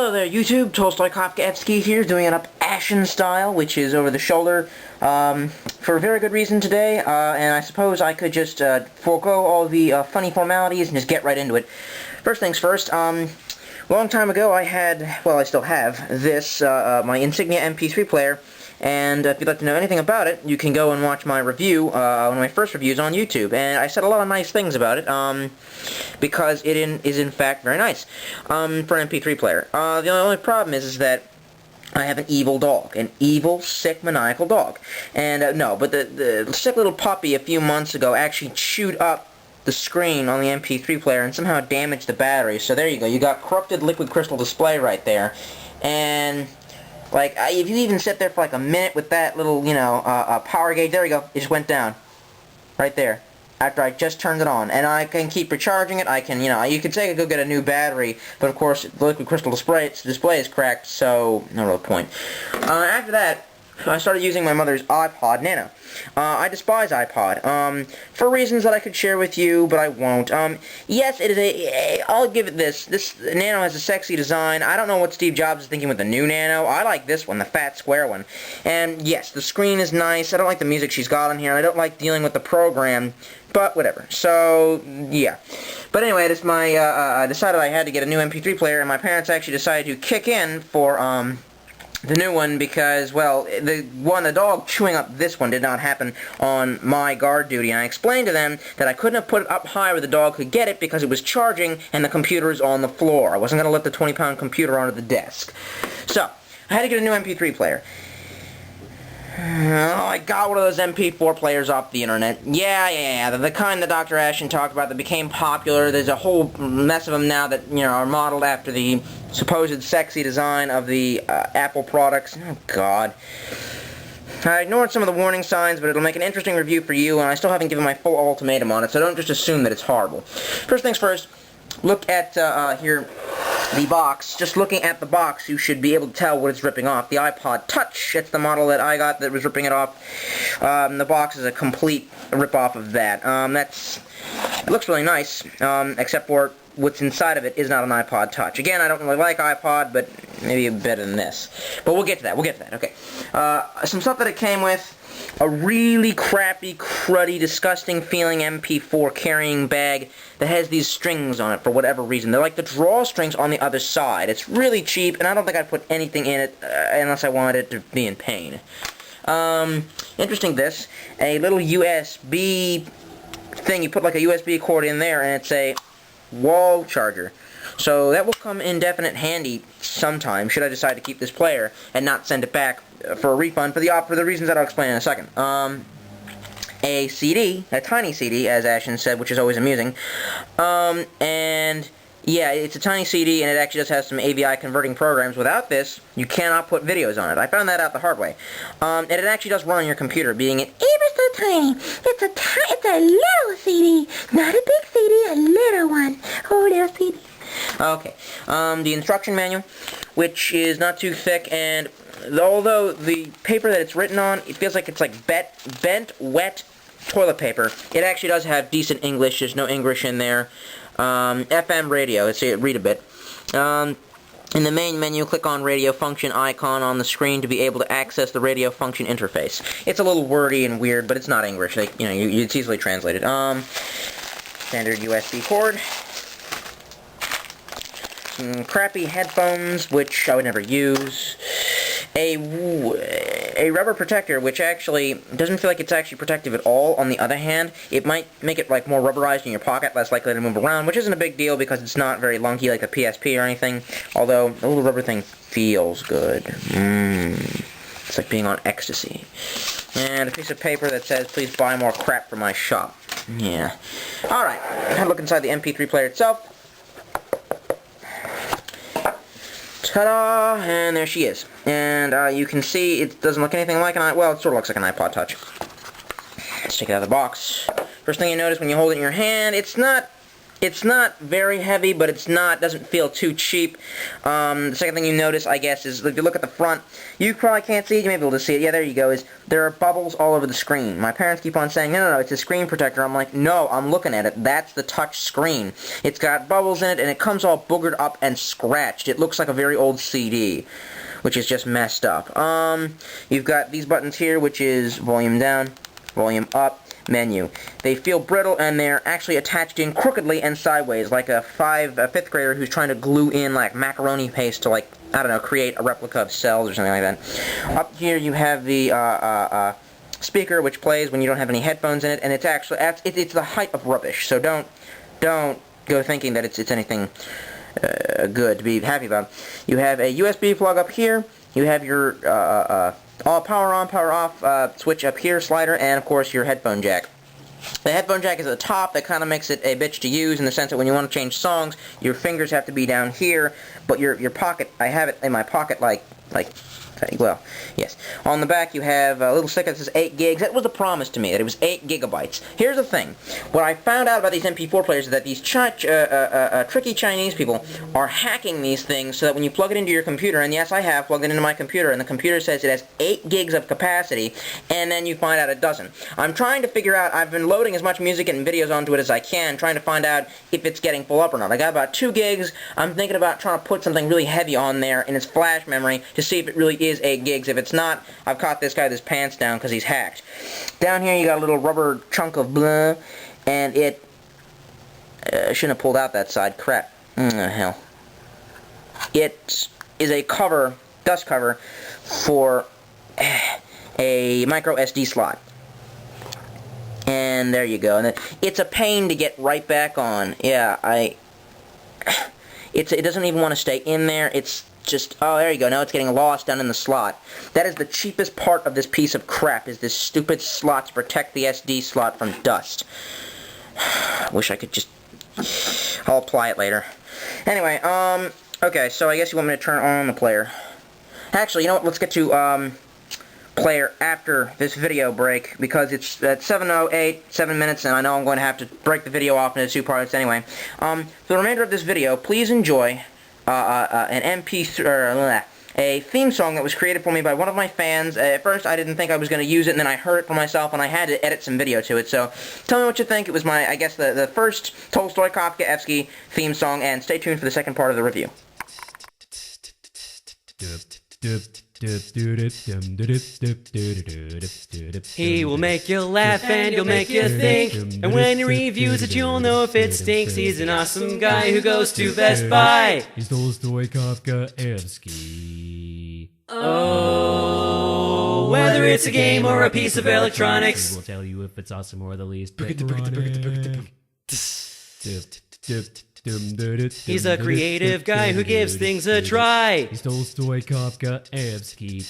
Hello there, YouTube. Tolstoy Kopkaevsky here, doing it up Ashen style, which is over the shoulder, for a very good reason today, and I suppose I could just forego all the funny formalities and just get right into it. First things first, long time ago I had, well, I still have, this, my Insignia MP3 player, and if you'd like to know anything about it, you can go and watch my review, one of my first reviews on YouTube, and I said a lot of nice things about it, because it is in fact very nice, for an MP3 player. The only problem is that I have an evil dog, an evil, sick, maniacal dog, and no, but the sick little puppy a few months ago actually chewed up the screen on the MP3 player and somehow damaged the battery, so there you go, you got corrupted liquid crystal display right there, and like, if you even sit there for like a minute with that little, you know, power gauge, there you go, it just went down. Right there. After I just turned it on. And I can keep recharging it, I can, you know, you could say I could go get a new battery, but of course, the liquid crystal display is cracked, so no real point. After that, I started using my mother's iPod Nano. I despise iPod, for reasons that I could share with you, but I won't. Yes, it is I'll give it this. This Nano has a sexy design. I don't know what Steve Jobs is thinking with the new Nano. I like this one, the fat square one. And yes, the screen is nice. I don't like the music she's got on here. I don't like dealing with the program, but whatever. So, yeah. But anyway, this I decided I had to get a new MP3 player, and my parents actually decided to kick in for, the new one because, well, the dog chewing up this one did not happen on my guard duty, and I explained to them that I couldn't have put it up high where the dog could get it because it was charging and the computer is on the floor. I wasn't going to let the 20-pound computer onto the desk. So, I had to get a new MP3 player. Oh, I got one of those MP4 players off the internet. Yeah, the kind that Dr. Ashton talked about that became popular. There's a whole mess of them now that, you know, are modeled after the supposed sexy design of the Apple products. Oh, God. I ignored some of the warning signs, but it'll make an interesting review for you, and I still haven't given my full ultimatum on it, so don't just assume that it's horrible. First things first, look at, here, the box. Just looking at the box, you should be able to tell what it's ripping off. The iPod Touch, it's the model that I got that was ripping it off. The box is a complete rip-off of that. It looks really nice, except for what's inside of it is not an iPod Touch. Again, I don't really like iPod, but maybe better than this. But we'll get to that, okay. Some stuff that it came with. A really crappy, cruddy, disgusting-feeling MP4 carrying bag that has these strings on it for whatever reason. They're like the drawstrings on the other side. It's really cheap, and I don't think I'd put anything in it unless I wanted it to be in pain. Interesting this. A little USB thing. You put like a USB cord in there, and it's a wall charger. So that will come in definite handy sometime, should I decide to keep this player and not send it back for a refund for the reasons that I'll explain in a second. A CD, a tiny CD, as Ashton said, which is always amusing. And yeah, it's a tiny CD, and it actually does have some AVI converting programs. Without this, you cannot put videos on it. I found that out the hard way. And it actually does run on your computer, being an ever so tiny. It's a little CD, not a big CD, a little one. Oh, little CD. Okay, the instruction manual, which is not too thick, and although the paper that it's written on, it feels like it's like bent, wet toilet paper, it actually does have decent English. There's no English in there. FM radio, let's see, read a bit. In the main menu, click on radio function icon on the screen to be able to access the radio function interface. It's a little wordy and weird, but it's not English. Like, you know, it's easily translated. Standard USB cord. Crappy headphones, which I would never use. A rubber protector, which actually doesn't feel like it's actually protective at all. On the other hand, it might make it like more rubberized in your pocket, less likely to move around, which isn't a big deal because it's not very lunky like a PSP or anything. Although the little rubber thing feels good. It's like being on ecstasy. And a piece of paper that says, "Please buy more crap for my shop." Yeah. All right. Have a look inside the MP3 player itself. Ta-da! And there she is. And you can see it doesn't look anything like well, it sort of looks like an iPod Touch. Let's take it out of the box. First thing you notice when you hold it in your hand, it's not It's not very heavy, but doesn't feel too cheap. The second thing you notice, I guess, is if you look at the front, you probably can't see it, you may be able to see it. Yeah, there you go, there are bubbles all over the screen. My parents keep on saying, no, it's a screen protector. I'm like, no, I'm looking at it. That's the touch screen. It's got bubbles in it, and it comes all boogered up and scratched. It looks like a very old CD, which is just messed up. You've got these buttons here, which is volume down, volume up, menu. They feel brittle, and they're actually attached in crookedly and sideways, like a fifth grader who's trying to glue in like macaroni paste to, like, I don't know, create a replica of cells or something like that. Up here you have the speaker, which plays when you don't have any headphones in it, and it's actually it's the height of rubbish. So don't go thinking that it's anything good to be happy about. You have a USB plug up here. You have your all power on, power off switch up here, slider, and of course your headphone jack. The headphone jack is at the top. That kind of makes it a bitch to use in the sense that when you want to change songs, your fingers have to be down here, but your pocket, I have it in my pocket like, well, yes. On the back you have a little sticker that says 8 gigs. That was a promise to me, that it was 8 gigabytes. Here's the thing. What I found out about these MP4 players is that these tricky Chinese people are hacking these things so that when you plug it into your computer, and yes, I have plugged it into my computer, and the computer says it has 8 gigs of capacity, and then you find out it doesn't. I'm trying to figure out, I've been loading as much music and videos onto it as I can, trying to find out if it's getting full up or not. I got about 2 gigs. I'm thinking about trying to put something really heavy on there in its flash memory to see if it really is 8 gigs. If it's not, I've caught this guy with his pants down because he's hacked. Down here you got a little rubber chunk of blah, and it shouldn't have pulled out that side. Crap. Hell. It is a cover, dust cover, for a micro SD slot. And there you go. And it's a pain to get right back on. Yeah, it doesn't even want to stay in there. It's just, oh, there you go. Now it's getting lost down in the slot. That is the cheapest part of this piece of crap, is this stupid slot to protect the SD slot from dust. Wish I could just... I'll apply it later. Anyway, okay, so I guess you want me to turn on the player. Actually, you know what? Let's get to, player after this video break, because it's at 7:08, 7 minutes, and I know I'm going to have to break the video off into 2 parts anyway. For the remainder of this video, please enjoy an MP3, a theme song that was created for me by one of my fans. At first, I didn't think I was going to use it, and then I heard it for myself, and I had to edit some video to it. So, tell me what you think. It was I guess, the first Tolstoy-Kafkaevsky theme song, and stay tuned for the second part of the review. He will make you laugh and he'll make you think, and when he reviews it you'll know if it stinks. He's an awesome guy who goes to Best Buy. He's Tolstoy Kafkaevsky. Oh, whether it's a game or a piece of electronics, we'll tell you if it's awesome or the least ironic. He's a creative guy who gives things a try. He's Tolstoy Kafkaevsky.